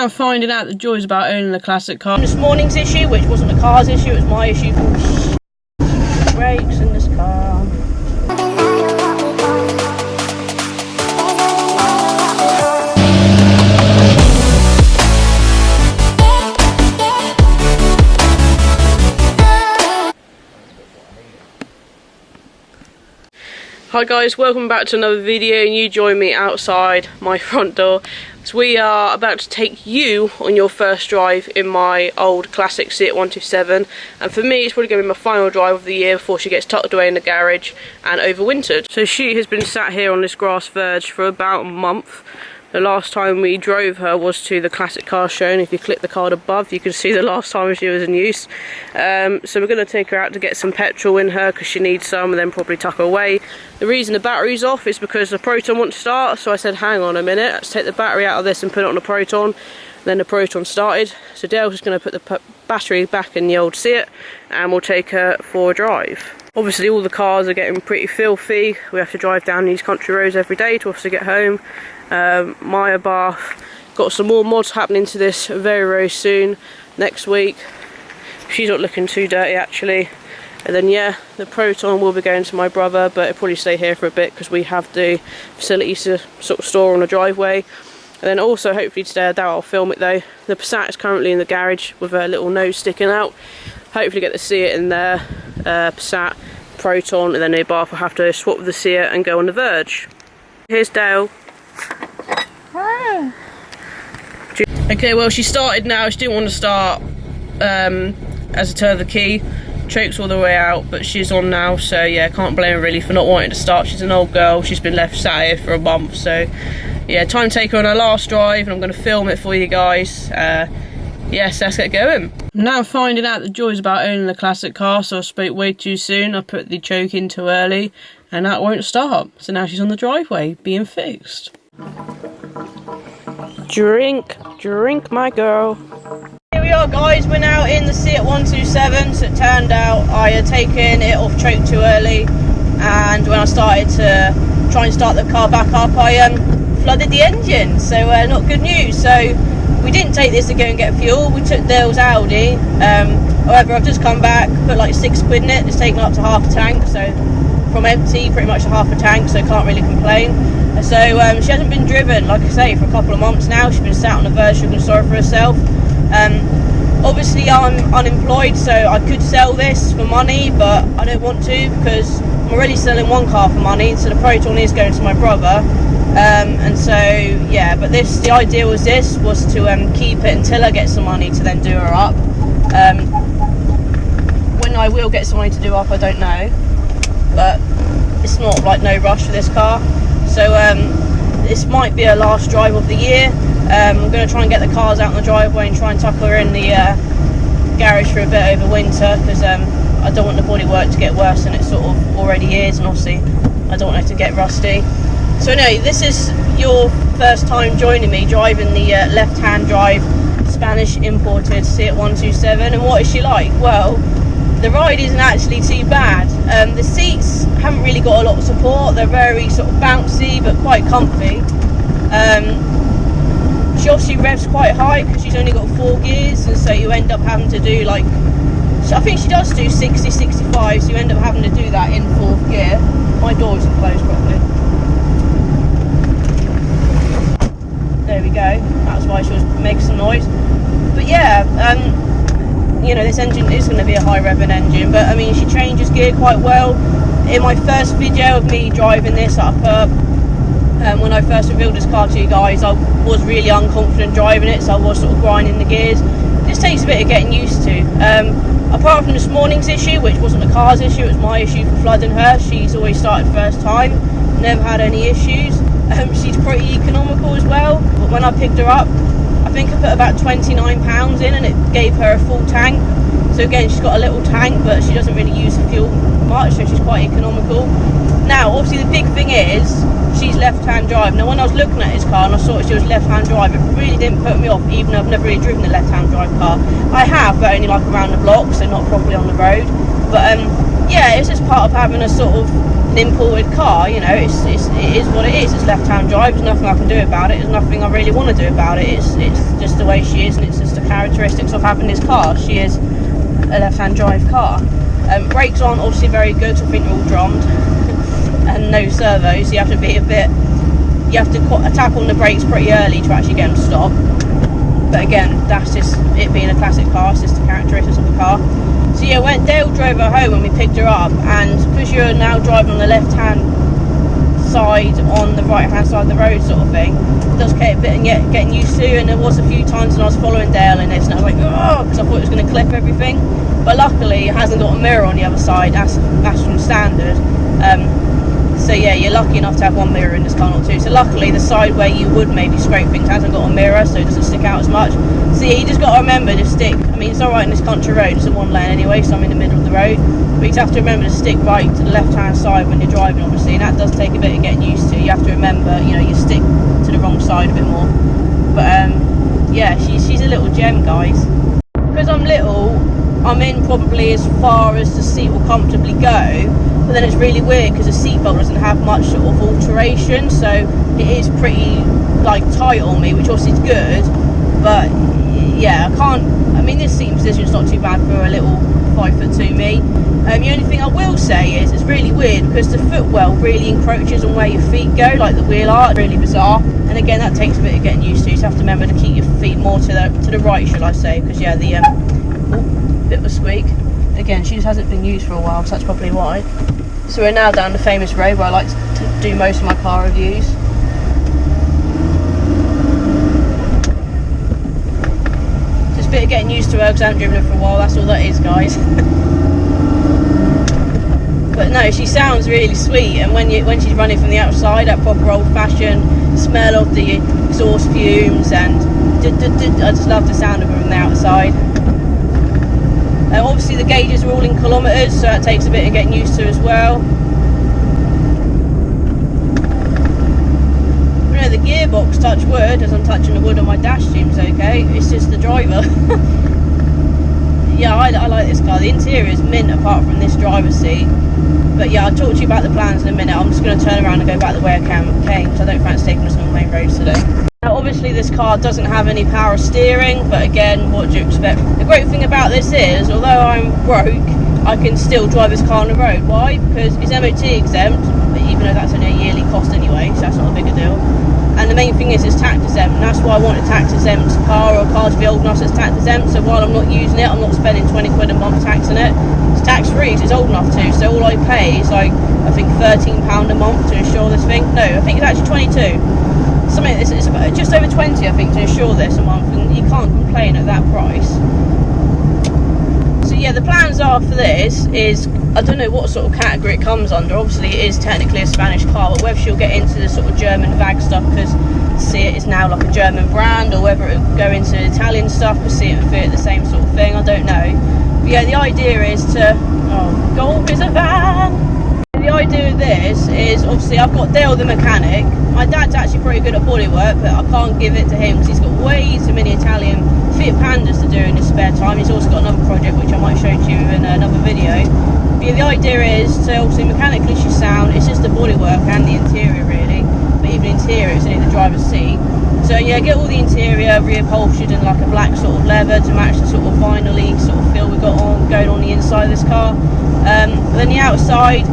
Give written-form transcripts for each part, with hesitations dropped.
Now finding out the joys about owning a classic car. This morning's issue, which wasn't the car's issue, it was my issue. Brakes in this car. Hi guys, welcome back to another video, and you join me outside my front door. So we are about to take you on your first drive in my old classic Seat 127, and for me it's probably going to be my final drive of the year before she gets tucked away in the garage and overwintered. So she has been sat here on this grass verge for about a month. The last time we drove her was to the classic car show, and if you click the card above you can see the last time she was in use. So we're going to take her out to get some petrol in her because she needs some, and then probably tuck her away. The reason the battery's off is because the Proton won't start, so I said hang on a minute, let's take the battery out of this and put it on the Proton. Then the Proton started, so Dale's just going to put the battery back in the old Seat and we'll take her for a drive. Obviously all the cars are getting pretty filthy. We have to drive down these country roads every day to obviously get home. Maya Bath got some more mods happening to this very soon, next week. She's not looking too dirty actually. And then yeah, the Proton will be going to my brother, but it'll probably stay here for a bit because we have the facilities to sort of store on the driveway. And then also hopefully today, I doubt I'll film it though, the Passat is currently in the garage with her little nose sticking out. Hopefully get to see it in there, Passat, Proton, and then the Bath will have to swap with the Seat and go on the verge. Here's Dale. Hi. Okay, well she started now, she didn't want to start as a turn of the key. Chokes all the way out, but she's on now, so yeah, can't blame her really for not wanting to start. She's an old girl, she's been left sat here for a month, so yeah, time to take her on her last drive, and I'm going to film it for you guys. Yes, let's get going. I'm now finding out the joys about owning a classic car, so I spoke way too soon. I put the choke in too early, and that won't start. So now she's on the driveway, being fixed. Drink, drink, my girl. Here we are guys, we're now in the Seat 127, so it turned out I had taken it off choke too early, and when I started to try and start the car back up, I flooded the engine, so not good news. So we didn't take this to go and get fuel, we took Dale's Audi. However, I've just come back, put like £6 in it, it's taken up to half a tank, so from empty pretty much to half a tank, so can't really complain. So she hasn't been driven, like I say, for a couple of months now. She's been sat on the verge looking sorry for herself. Obviously I'm unemployed, so I could sell this for money, but I don't want to because I'm already selling one car for money, so the Proton is going to my brother. And so yeah, but the idea was to keep it until I get some money to then do her up. When I will get some money to do up, I don't know, but it's not like no rush for this car. So this might be her last drive of the year. I'm going to try and get the cars out on the driveway and try and tuck her in the garage for a bit over winter, because I don't want the bodywork to get worse than it sort of already is, and obviously I don't want her to get rusty. So anyway, this is your first time joining me driving the left-hand drive Spanish imported Seat 127, and what is she like? Well, the ride isn't actually too bad. The seats haven't really got a lot of support, they're very sort of bouncy but quite comfy. She obviously revs quite high because she's only got 4 gears, and so you end up having to do like, I think she does do 60, 65, so you end up having to do that in 4th gear. My door isn't closed properly. There we go, that's why she was making some noise. But yeah, you know, this engine is going to be a high revving engine, but I mean she changes gear quite well. In my first video of me driving this up when I first revealed this car to you guys, I was really unconfident driving it, so I was sort of grinding the gears. It just takes a bit of getting used to. Apart from this morning's issue, which wasn't the car's issue, it was my issue for flooding her. She's always started first time, never had any issues. She's pretty economical as well, but when I picked her up, I think I put about £29 in and it gave her a full tank. So again, she's got a little tank, but she doesn't really use the fuel much, so she's quite economical. Now, obviously the big thing is, she's left-hand drive. Now when I was looking at this car and I saw she was left-hand drive, it really didn't put me off, even though I've never really driven a left-hand drive car. I have, but only like around the block, so not properly on the road. But yeah, it's just part of having a sort of an imported car. You know, it is what it is. It's left-hand drive. There's nothing I can do about it. There's nothing I really want to do about it. It's just the way she is, and it's just the characteristics of having this car. She is a left-hand drive car. Brakes aren't obviously very good, so I think they're all drummed, and no servos. So you have to be a bit. You have to tap on the brakes pretty early to actually get them to stop. But again, that's just it being a classic car. It's just the characteristics of the car. So yeah, when Dale drove her home when we picked her up, and because you're now driving on the left-hand side on the right-hand side of the road sort of thing, it does take a bit of getting used to. And there was a few times when I was following Dale in this, and I was like, oh, because I thought it was going to clip everything. But luckily, it hasn't got a mirror on the other side. That's from standard. So yeah, you're lucky enough to have one mirror in this car, not two. So luckily, the side where you would maybe scrape things hasn't got a mirror, so it doesn't stick out as much. So yeah, you just got to remember to stick. I mean, it's alright in this country road, it's a one lane anyway, so I'm in the middle of the road. But you have to remember to stick right to the left-hand side when you're driving, obviously, and that does take a bit of getting used to. You have to remember, you know, you stick to the wrong side a bit more. But yeah, she's a little gem, guys. Because I'm little, I'm in probably as far as the seat will comfortably go. But then it's really weird because the seatbelt doesn't have much sort of alteration, so it is pretty like tight on me, which obviously is good. But yeah, I can't. I mean, this seating position is not too bad for a little 5'2" me. The only thing I will say is it's really weird because the footwell really encroaches on where your feet go, like the wheel arch. Really bizarre. And again, that takes a bit of getting used to. So you have to remember to keep your feet more to the right, shall I say? Because yeah, the bit of a squeak. Again, she just hasn't been used for a while, so that's probably why. So we're now down the famous road where I like to do most of my car reviews. Just a bit of getting used to her because I haven't driven her for a while, that's all that is, guys. But no, she sounds really sweet, and when she's running from the outside, that proper old-fashioned smell of the exhaust fumes, and I just love the sound of her from the outside. Obviously the gauges are all in kilometres, so that takes a bit of getting used to as well. But no, the gearbox, touch wood, as I'm touching the wood on my dash, seems okay. It's just the driver. Yeah, I like this car. The interior is mint apart from this driver's seat. But yeah, I'll talk to you about the plans in a minute. I'm just going to turn around and go back the way I came, because I don't fancy taking us on the main roads today. Now, obviously this car doesn't have any power steering, but again, what do you expect? The great thing about this is, although I'm broke, I can still drive this car on the road. Why? Because it's MOT exempt, even though that's only a yearly cost anyway, so that's not a bigger deal. And the main thing is it's tax exempt, and that's why I want a tax exempt car, or a car to be old enough so it's tax exempt. So while I'm not using it, I'm not spending 20 quid a month taxing it. It's tax free, so it's old enough to. So all I pay is like, I think £13 a month to insure this thing. No, I think it's actually 22. Something it's about just over 20, I think, to insure this a month, and you can't complain at that price. So yeah, the plans are for this is, I don't know what sort of category it comes under. Obviously it is technically a Spanish car, but whether she'll get into the sort of German VAG stuff because Seat is now like a German brand, or whether it will go into Italian stuff because Seat and Fiat the same sort of thing, I don't know. But yeah, the idea is to, oh, golf is a van. The idea of this is, obviously I've got Dale the mechanic. My dad's actually pretty good at bodywork, but I can't give it to him because he's got way too many Italian Fiat Pandas to do in his spare time. He's also got another project which I might show to you in another video. But yeah, the idea is to, obviously mechanically she's sound, it's just the bodywork and the interior really. But even the interior, it's only the driver's seat. So yeah, get all the interior reupholstered in like a black sort of leather to match the sort of vinyl-y sort of feel we've got going on the inside of this car. Then the outside,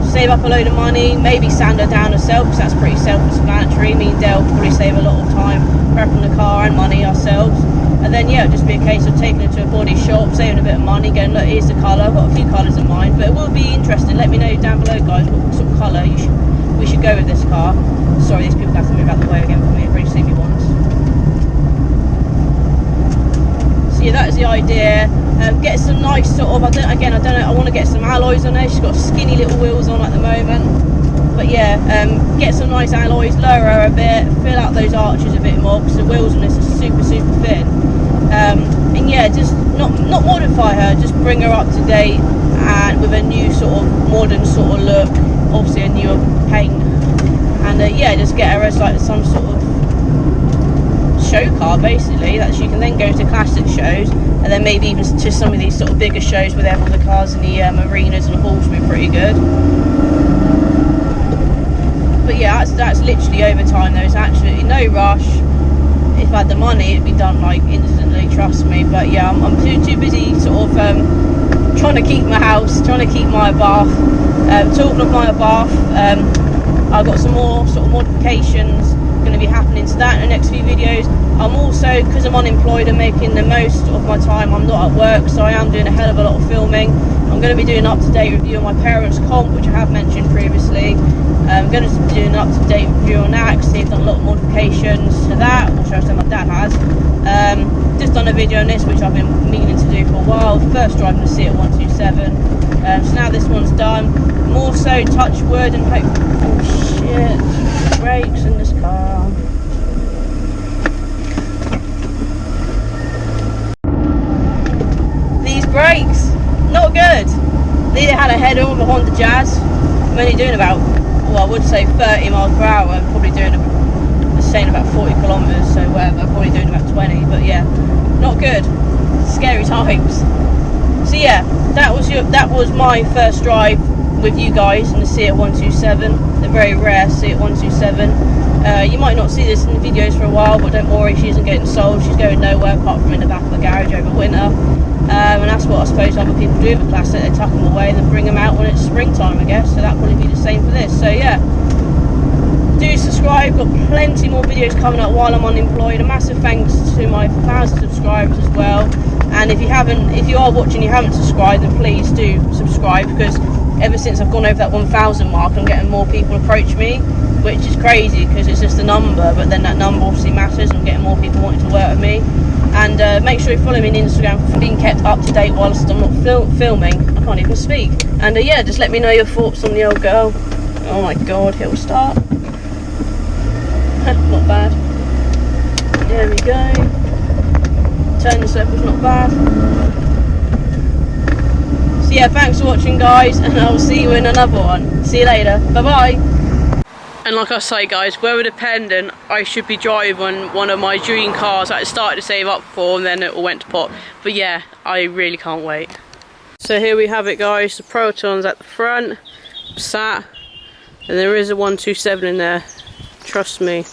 save up a load of money, maybe sand her down herself because that's pretty self-explanatory. Me and Dale probably save a lot of time prepping the car and money ourselves. And then yeah, it'll just be a case of taking it to a body shop, saving a bit of money, going, look, here's the colour. I've got a few colours in mind, but it will be interesting. Let me know down below, guys, what sort of colour we should go with this car. Sorry, these people have to move out the way again for me. They've already seen me once. So yeah, that is the idea. Get some nice sort of, I don't know, I want to get some alloys on there. She's got skinny little wheels on at the moment. But yeah, get some nice alloys, lower her a bit, fill out those arches a bit more because the wheels on this are super, super thin. And yeah, just not modify her, just bring her up to date and with a new sort of modern sort of look, obviously a newer paint. And yeah, just get her as like some sort of show car basically, that she can then go to classic shows, and then maybe even to some of these sort of bigger shows where they have all the cars in the arenas and halls would be pretty good. But yeah, that's literally overtime. There's absolutely no rush. If I had the money, it'd be done like instantly, trust me. But yeah, I'm too busy sort of trying to keep my house, trying to keep my bath. Talking of my bath, I've got some more sort of modifications going to be happening to that in the next few videos. I'm also, because I'm unemployed and making the most of my time, I'm not at work, so I am doing a hell of a lot of filming. I'm going to be doing an up-to-date review of my parents' comp, which I have mentioned previously. I'm going to be doing an up-to-date review on that, because they've done a lot of modifications to that, which I said my dad has. Just done a video on this, which I've been meaning to do for a while. First driving the Seat 127. So now this one's done. More so, touch wood and hope. Oh shit! Brakes in this car. These brakes, not good. They had a head-on with a Honda Jazz. I'm only doing about, well, I would say 30 miles per hour. I'm probably doing saying about 40 kilometers, so whatever. Probably doing about 20, but yeah, not good. Scary times. So yeah, that was my first drive with you guys in the Seat 127, the very rare Seat 127. You might not see this in the videos for a while, but don't worry, she isn't getting sold. She's going nowhere apart from in the back of the garage over winter. And that's what I suppose other people do with a classic. They tuck them away and then bring them out when it's springtime, I guess. So that'll probably be the same for this. So yeah, do subscribe. Got plenty more videos coming up while I'm unemployed. A massive thanks to my 1,000 subscribers as well. And if you are watching, you haven't subscribed, then please do subscribe, because ever since I've gone over that 1,000 mark, I'm getting more people approach me, which is crazy because it's just a number, but then that number obviously matters. I'm getting more people wanting to work with me. And make sure you follow me on Instagram for being kept up to date whilst I'm not filming. I can't even speak. And yeah, just let me know your thoughts on the old girl. Oh my god, hill start. Not bad. There we go. Turning circle's not bad. So yeah, thanks for watching guys, and I'll see you in another one. See you later. Bye bye. And like I say guys, weather dependent, I should be driving one of my dream cars that I started to save up for, and then it all went to pot. But yeah, I really can't wait. So here we have it guys, the Proton's at the front, sat, and there is a 127 in there, trust me.